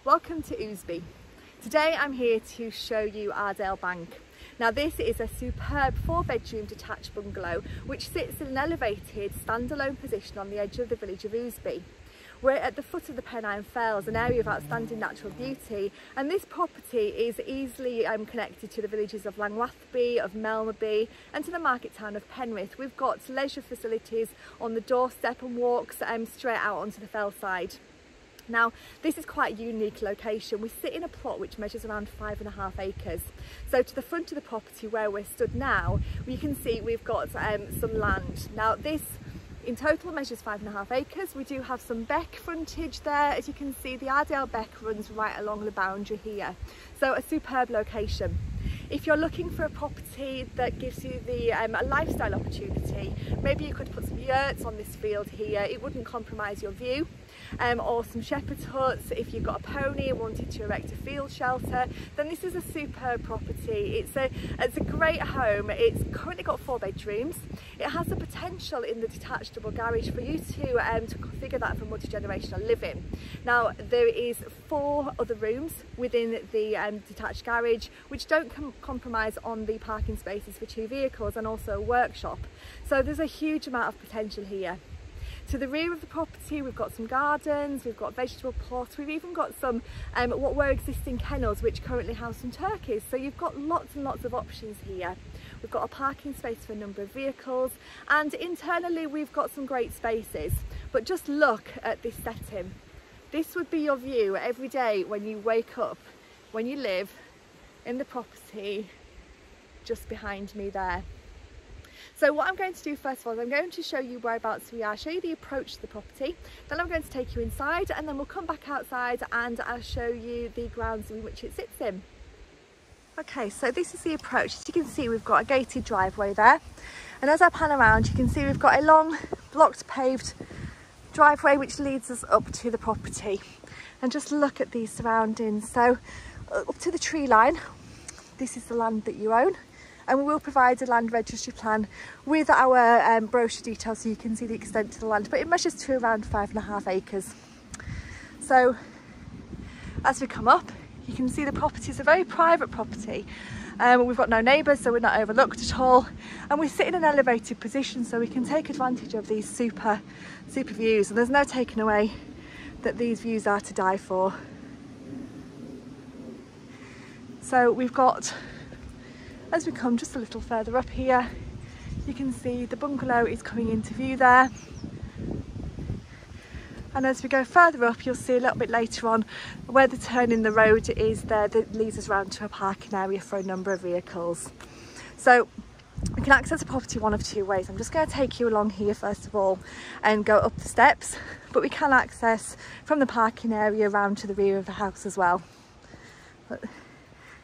Welcome to Ousby. Today I'm here to show you Ardale Bank. Now this is a superb 4-bedroom detached bungalow which sits in an elevated standalone position on the edge of the village of Ousby. We're at the foot of the Pennine Fells, an area of outstanding natural beauty, and this property is easily connected to the villages of Langwathby, of Melmerby and to the market town of Penrith. We've got leisure facilities on the doorstep and walks straight out onto the fell side. Now this is quite a unique location. We sit in a plot which measures around 5.5 acres. So to the front of the property where we're stood now, you can see we've got some land. Now this in total measures 5.5 acres. We do have some beck frontage there. As you can see, the Ardale beck runs right along the boundary here. So a superb location. If you're looking for a property that gives you the a lifestyle opportunity, maybe you could put some yurts on this field here. It wouldn't compromise your view. Or some shepherd's huts. If you've got a pony and wanted to erect a field shelter, then this is a superb property. It's a great home. It's currently got 4 bedrooms. It has the potential in the detached double garage for you to configure that for multi-generational living. Now there is 4 other rooms within the detached garage which don't compromise on the parking spaces for 2 vehicles and also a workshop. So there's a huge amount of potential here. To the rear of the property we've got some gardens, we've got vegetable plots, we've even got some what were existing kennels which currently house some turkeys. So you've got lots and lots of options here. We've got a parking space for a number of vehicles, and internally we've got some great spaces. But just look at this setting. This would be your view every day when you wake up, when you live in the property just behind me there. So what I'm going to do first of all is I'm going to show you whereabouts we are, show you the approach to the property, then I'm going to take you inside and then we'll come back outside and I'll show you the grounds in which it sits in. Okay, so this is the approach. As you can see, we've got a gated driveway there, and as I pan around you can see we've got a long blocked paved driveway which leads us up to the property. And just look at these surroundings. So up to the tree line, this is the land that you own. And we will provide a land registry plan with our brochure details so you can see the extent of the land, but it measures to around 5.5 acres. So as we come up, you can see the property is a very private property. We've got no neighbours, so we're not overlooked at all, and we sit in an elevated position so we can take advantage of these super views, and there's no taking away that these views are to die for. So we've got, as we come just a little further up here, you can see the bungalow is coming into view there. And as we go further up, you'll see a little bit later on where the turn in the road is there that leads us round to a parking area for a number of vehicles. So we can access the property one of 2 ways. I'm just going to take you along here first of all and go up the steps, but we can access from the parking area round to the rear of the house as well. But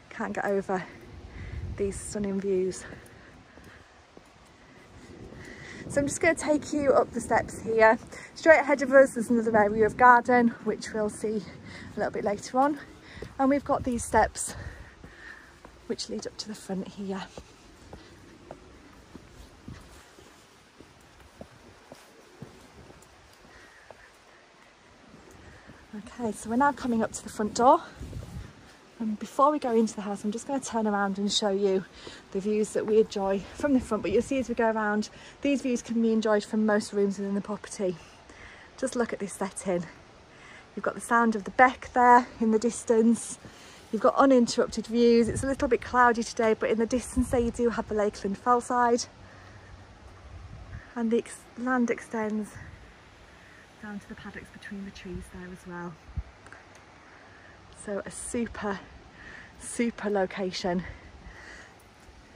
can't get over these stunning views. So I'm just going to take you up the steps here. Straight ahead of us there's another area of garden which we'll see a little bit later on, and we've got these steps which lead up to the front here. Okay, so we're now coming up to the front door. And before we go into the house, I'm just going to turn around and show you the views that we enjoy from the front. But you'll see as we go around, these views can be enjoyed from most rooms within the property. Just look at this setting. You've got the sound of the beck there in the distance. You've got uninterrupted views. It's a little bit cloudy today, but in the distance there you do have the Lakeland Fell side. And the land extends down to the paddocks between the trees there as well. So a super location.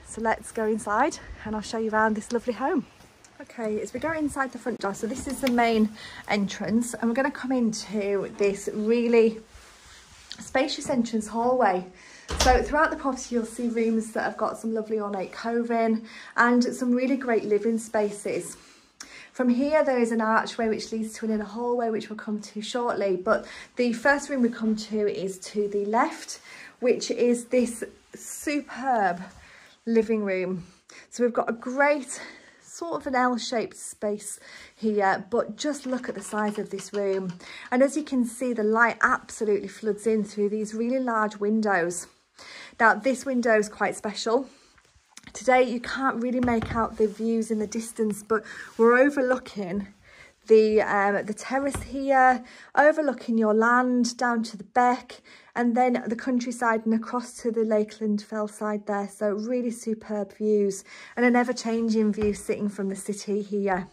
So let's go inside and I'll show you around this lovely home. Okay, as we go inside the front door, so this is the main entrance, and we're going to come into this really spacious entrance hallway. So throughout the property you'll see rooms that have got some lovely ornate coving and some really great living spaces. From here there is an archway which leads to an inner hallway which we'll come to shortly, but the first room we come to is to the left, which is this superb living room. So we've got a great sort of an L-shaped space here, but just look at the size of this room. And as you can see, the light absolutely floods in through these really large windows. Now, this window is quite special. Today, you can't really make out the views in the distance, but we're overlooking the terrace here, overlooking your land down to the beck, and then the countryside and across to the Lakeland Fell side there. So really superb views and an ever-changing view sitting from the city here.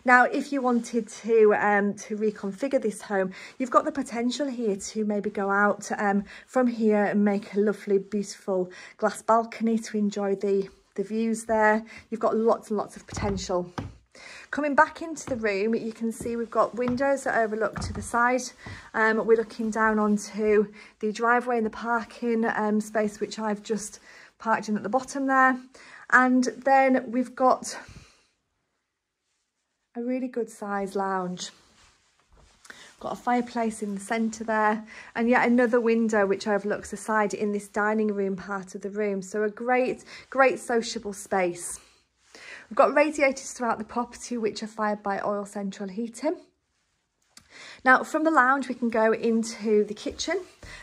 Now, if you wanted to reconfigure this home, you've got the potential here to maybe go out from here and make a lovely, beautiful glass balcony to enjoy the views there. You've got lots and lots of potential. Coming back into the room, you can see we've got windows that overlook to the side. We're looking down onto the driveway and the parking space, which I've just parked in at the bottom there. And then we've got a really good size lounge. Got a fireplace in the centre there, and yet another window which overlooks the side in this dining room part of the room. So a great sociable space. We've got radiators throughout the property which are fired by oil central heating. Now, from the lounge, we can go into the kitchen.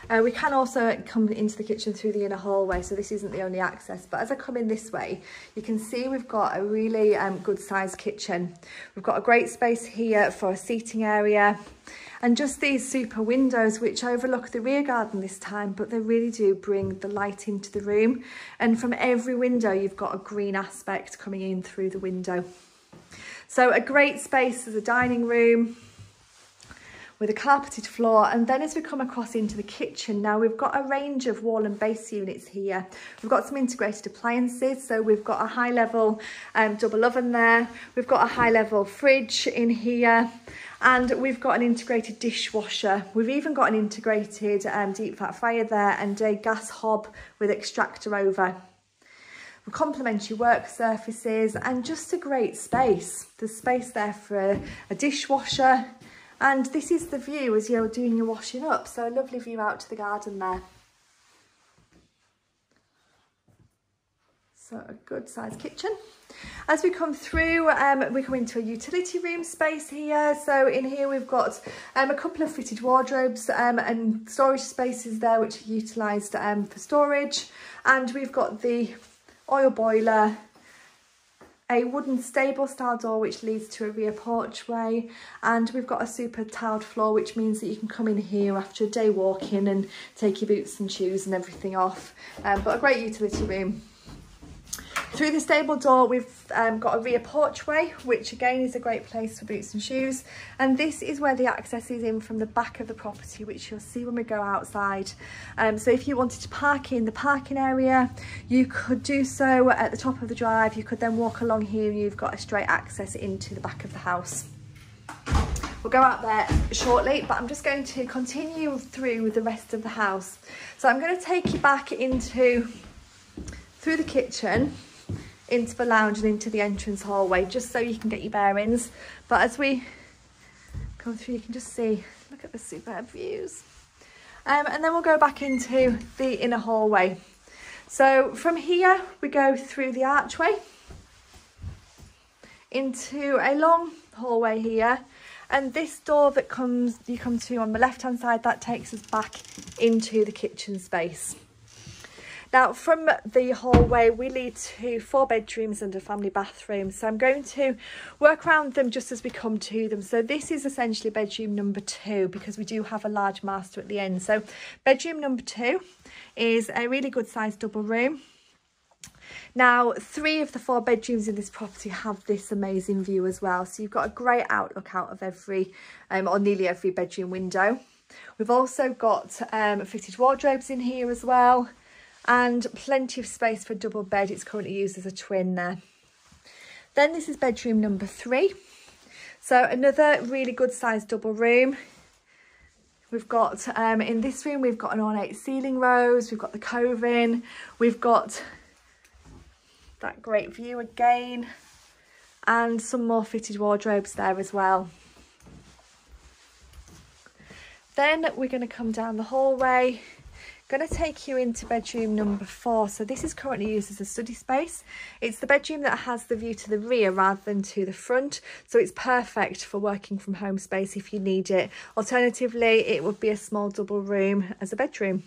We can also come into the kitchen through the inner hallway, so this isn't the only access. But as I come in this way, you can see we've got a really good sized kitchen. We've got a great space here for a seating area. And just these super windows which overlook the rear garden this time, but they really do bring the light into the room. And from every window, you've got a green aspect coming in through the window. So a great space as a dining room with a carpeted floor. And then as we come across into the kitchen, now we've got a range of wall and base units here. We've got some integrated appliances. So we've got a high level double oven there. We've got a high level fridge in here. And we've got an integrated dishwasher. We've even got an integrated deep fat fryer there and a gas hob with extractor over. We complement your work surfaces and just a great space. There's space there for a dishwasher. And this is the view as you're doing your washing up. So a lovely view out to the garden there. So a good sized kitchen. As we come through, we come into a utility room space here. So in here we've got a couple of fitted wardrobes and storage spaces there which are utilised for storage. And we've got the oil boiler, a wooden stable style door which leads to a rear porchway, and we've got a super tiled floor, which means that you can come in here after a day walking and take your boots and shoes and everything off. But a great utility room. Through the stable door, we've got a rear porchway, which again is a great place for boots and shoes. And this is where the access is in from the back of the property, which you'll see when we go outside. So if you wanted to park in the parking area, you could do so at the top of the drive. You could then walk along here and you've got a straight access into the back of the house. We'll go out there shortly, but I'm just going to continue through the rest of the house. So I'm going to take you back through the kitchen, into the lounge and into the entrance hallway, just so you can get your bearings. But as we come through, you can just see, look at the superb views. And then we'll go back into the inner hallway. So from here, we go through the archway into a long hallway here. And this door that you come to on the left-hand side, that takes us back into the kitchen space. Now, from the hallway, we lead to 4 bedrooms and a family bathroom. So I'm going to work around them just as we come to them. So this is essentially bedroom number 2, because we do have a large master at the end. So bedroom number 2 is a really good sized double room. Now, 3 of the 4 bedrooms in this property have this amazing view as well. So you've got a great outlook out of every, or nearly every bedroom window. We've also got fitted wardrobes in here as well. And plenty of space for a double bed. It's currently used as a twin there. Then this is bedroom number 3. So another really good sized double room. We've got, in this room, we've got an ornate ceiling rose. We've got the cove in. We've got that great view again. And some more fitted wardrobes there as well. Then we're going to come down the hallway, I'm going to take you into bedroom number 4. So this is currently used as a study space. It's the bedroom that has the view to the rear rather than to the front, so it's perfect for working from home space if you need it. Alternatively, it would be a small double room as a bedroom.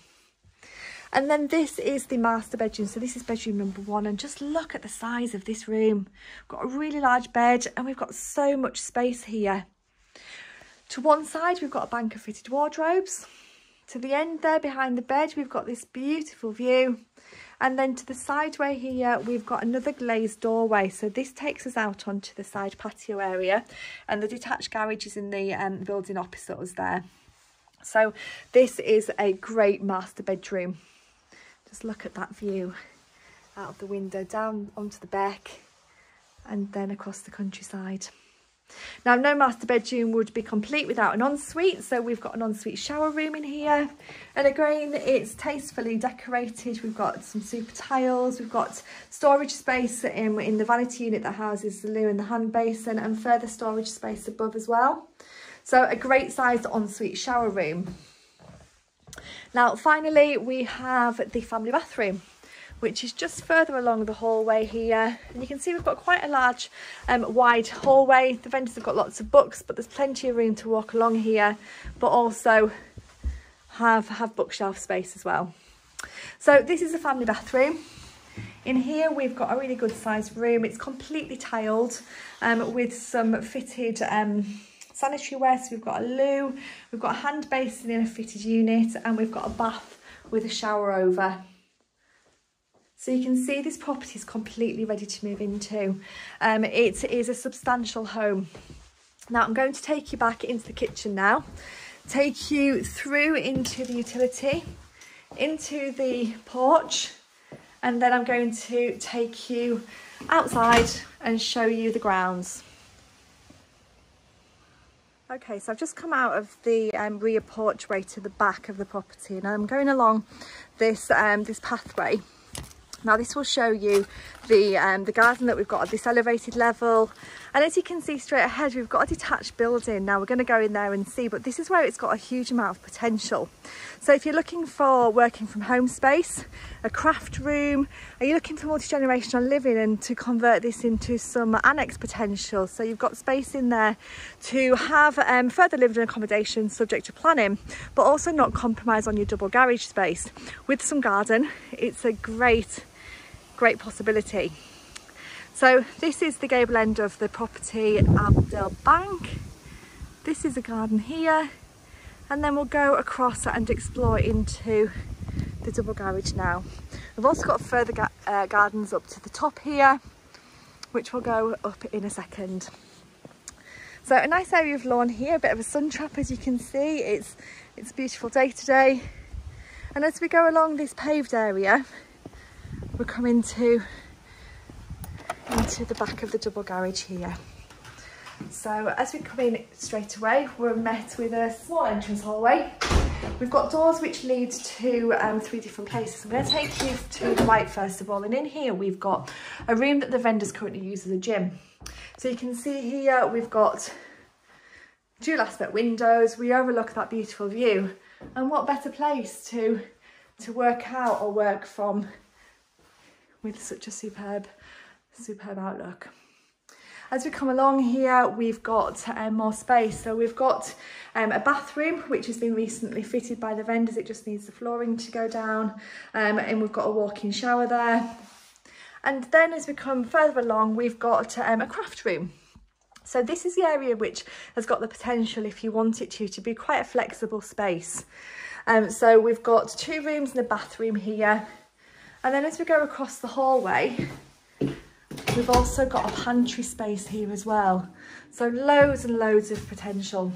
And then this is the master bedroom. So this is bedroom number 1, and just look at the size of this room. We've got a really large bed and we've got so much space here. To one side, we've got a bank of fitted wardrobes. To the end there behind the bed, we've got this beautiful view. And then to the sideway here, we've got another glazed doorway. So this takes us out onto the side patio area, and the detached garage is in the building opposite us there. So this is a great master bedroom. Just look at that view out of the window, down onto the beck, and then across the countryside. Now, no master bedroom would be complete without an ensuite, so we've got an ensuite shower room in here, and again it's tastefully decorated. We've got some super tiles, we've got storage space in the vanity unit that houses the loo and the hand basin, and further storage space above as well. So a great sized ensuite shower room. Now finally, we have the family bathroom, which is just further along the hallway here, and you can see we've got quite a large wide hallway. The vendors have got lots of books, but there's plenty of room to walk along here, but also have bookshelf space as well. So this is a family bathroom. In here we've got a really good sized room. It's completely tiled with some fitted sanitary ware. So we've got a loo, we've got a hand basin in a fitted unit, and we've got a bath with a shower over. So you can see this property is completely ready to move into. It is a substantial home. Now I'm going to take you back into the kitchen now, take you through into the utility, into the porch, and then I'm going to take you outside and show you the grounds. Okay, so I've just come out of the rear porchway to the back of the property, and I'm going along this this pathway. Now this will show you the garden that we've got at this elevated level, and as you can see straight ahead, we've got a detached building. Now we're going to go in there and see, but this is where it's got a huge amount of potential. So if you're looking for working from home space, a craft room, are you looking for multi-generational living and to convert this into some annex potential, so you've got space in there to have further living accommodation subject to planning, but also not compromise on your double garage space with some garden, it's a great possibility. So this is the gable end of the property at Ardale Bank. This is a garden here, and then we'll go across and explore into the double garage now. We've also got further gardens up to the top here, which we'll go up in a second. So a nice area of lawn here, a bit of a sun trap, as you can see. It's a beautiful day today, and as we go along this paved area, we're coming into the back of the double garage here. So as we come in straight away, we're met with a small entrance hallway. We've got doors which lead to 3 different places. I'm going to take you to the right first of all, and in here we've got a room that the vendors currently use as a gym. So you can see here we've got dual aspect windows. We overlook that beautiful view, and what better place to work out or work from with such a superb outlook. As we come along here, we've got more space. So we've got a bathroom which has been recently fitted by the vendors. It just needs the flooring to go down, and we've got a walk-in shower there. And then as we come further along, we've got a craft room. So this is the area which has got the potential, if you want it to be quite a flexible space. So we've got 2 rooms and a bathroom here. And then as we go across the hallway, we've also got a pantry space here as well. So loads and loads of potential.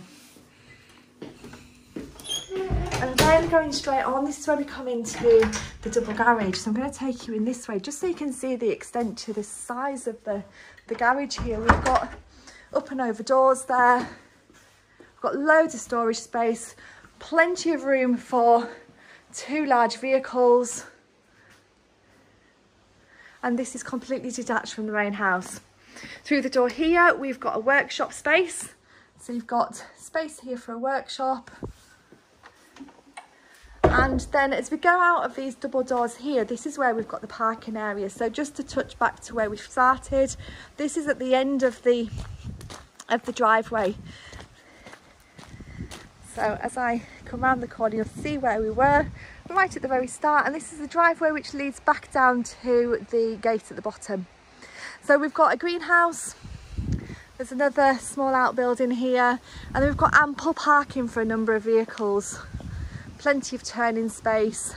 And then going straight on, this is where we come into the double garage. So I'm going to take you in this way, just so you can see the extent to the size of the garage here. We've got up and over doors there. We've got loads of storage space, plenty of room for 2 large vehicles. And this is completely detached from the main house. Through the door here, we've got a workshop space. So you've got space here for a workshop. And then as we go out of these double doors here, this is where we've got the parking area. So just to touch back to where we started, this is at the end of the driveway. So as I come around the corner, you'll see where we were right at the very start, and this is the driveway which leads back down to the gate at the bottom. So we've got a greenhouse, there's another small outbuilding here, and then we've got ample parking for a number of vehicles, plenty of turning space,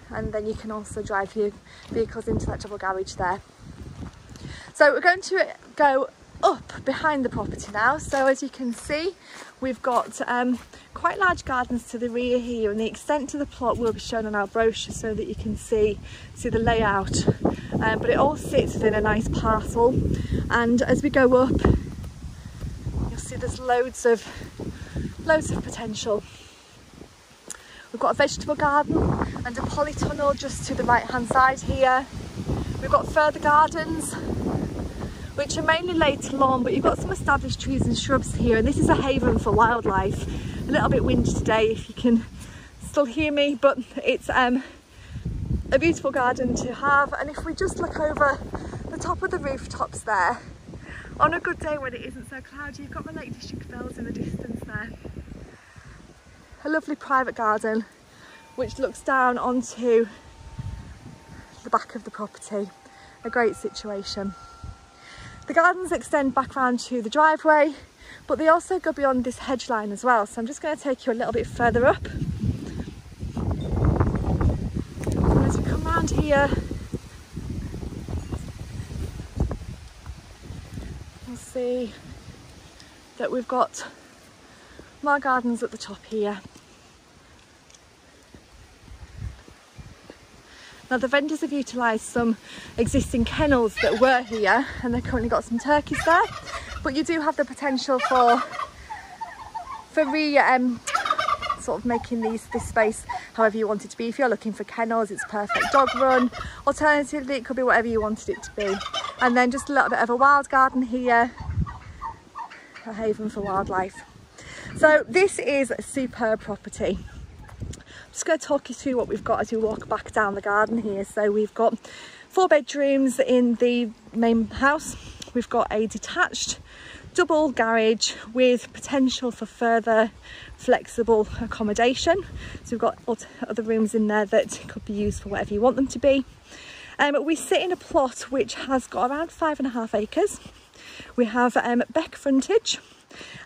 and then you can also drive your vehicles into that double garage there. So we're going to go up behind the property now. So as you can see, we've got quite large gardens to the rear here, and the extent of the plot will be shown on our brochure so that you can see the layout, but it all sits within a nice parcel. And as we go up, you'll see there's loads of potential. We've got a vegetable garden and a polytunnel just to the right hand side here. We've got further gardens which are mainly laid to lawn, but you've got some established trees and shrubs here, and this is a haven for wildlife. A little bit windy today if you can still hear me, but it's a beautiful garden to have. And if we just look over the top of the rooftops there, on a good day when it isn't so cloudy, you've got the Lake District Fells in the distance there. A lovely private garden which looks down onto the back of the property. A great situation. The gardens extend back round to the driveway, but they also go beyond this hedge line as well. So I'm just going to take you a little bit further up. And as we come round here, you'll see that we've got more gardens at the top here. Now the vendors have utilised some existing kennels that were here, and they've currently got some turkeys there, but you do have the potential for sort of making this space however you want it to be. If you're looking for kennels, it's perfect dog run. Alternatively, it could be whatever you wanted it to be. And then just a little bit of a wild garden here, a haven for wildlife. So this is a superb property. I'm just going to talk you through what we've got as we walk back down the garden here. So we've got 4 bedrooms in the main house. We've got a detached double garage with potential for further flexible accommodation. So we've got other rooms in there that could be used for whatever you want them to be. We sit in a plot which has got around 5.5 acres. We have beck frontage.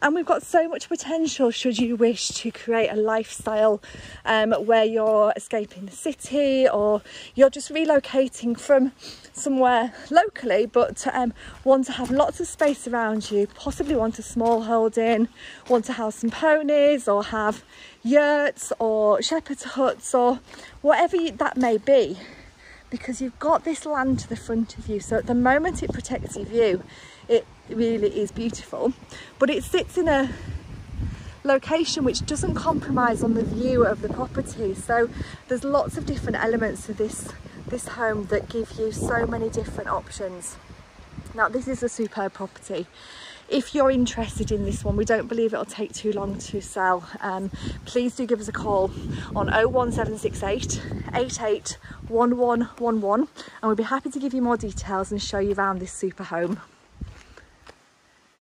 And we've got so much potential should you wish to create a lifestyle where you're escaping the city, or you're just relocating from somewhere locally but want to have lots of space around you, possibly want a small holding, want to house some ponies, or have yurts or shepherd's huts or whatever that may be, because you've got this land to the front of you. So at the moment it protects your view. It really is beautiful, but it sits in a location which doesn't compromise on the view of the property. So there's lots of different elements to this home that give you so many different options. Now this is a superb property. If you're interested in this one, we don't believe it'll take too long to sell. Please do give us a call on 01768 88 1111, and we'll be happy to give you more details and show you around this super home.